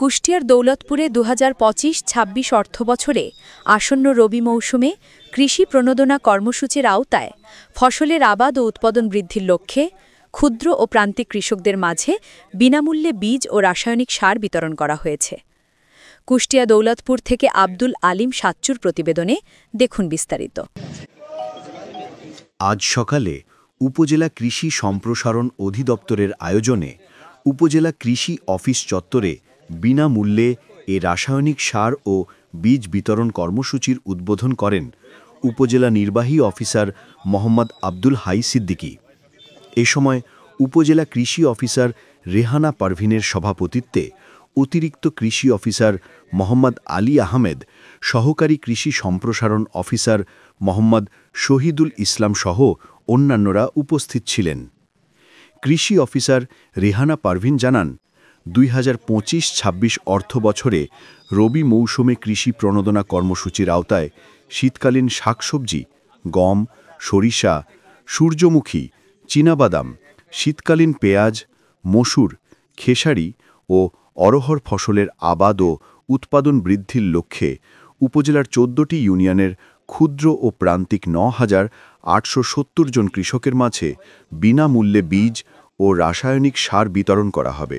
কুষ্টিয়ার দৌলতপুরে ২০২৫-২৬ অর্থবছরে আসন্ন রবি মৌসুমে কৃষি প্রণোদনা কর্মসূচির আওতায় ফসলের আবাদ ও উৎপাদন বৃদ্ধির লক্ষ্যে ক্ষুদ্র ও প্রান্তিক কৃষকদের মাঝে বিনামূল্যে বীজ ও রাসায়নিক সার বিতরণ করা হয়েছে। কুষ্টিয়া দৌলতপুর থেকে আব্দুল আলিম সাচ্চুর প্রতিবেদনে দেখুন বিস্তারিত। আজ সকালে উপজেলা কৃষি সম্প্রসারণ অধিদপ্তরের আয়োজনে উপজেলা কৃষি অফিস চত্বরে বিনামূল্যে রাসায়নিক সার ও বীজ বিতরণ কর্মসূচির উদ্বোধন করেন উপজেলা নির্বাহী অফিসার মোহাম্মদ আব্দুল হাই সিদ্দিকী। এ সময় উপজেলা কৃষি অফিসার রেহানা পারভিনের সভাপতিত্বে অতিরিক্ত কৃষি অফিসার মোহাম্মদ আলী আহমেদ, সহকারী কৃষি সম্প্রসারণ অফিসার মোহাম্মদ শহীদুল ইসলাম সহ অন্যান্যরা উপস্থিত ছিলেন। কৃষি অফিসার রেহানা পারভিন জানান, ২০২৫-২৬ অর্থবছরে রবি মৌসুমে কৃষি প্রণোদনা কর্মসূচির আওতায় শীতকালীন শাকসবজি, গম, সরিষা, সূর্যমুখী, চীনাবাদাম, শীতকালীন পেঁয়াজ, মসুর, খেসারি ও অরহর ফসলের আবাদ ও উৎপাদন বৃদ্ধির লক্ষ্যে উপজেলার ১৪টি ইউনিয়নের ক্ষুদ্র ও প্রান্তিক ৯,৮৭০ জন কৃষকের মাঝে বিনামূল্যে বীজ ও রাসায়নিক সার বিতরণ করা হবে।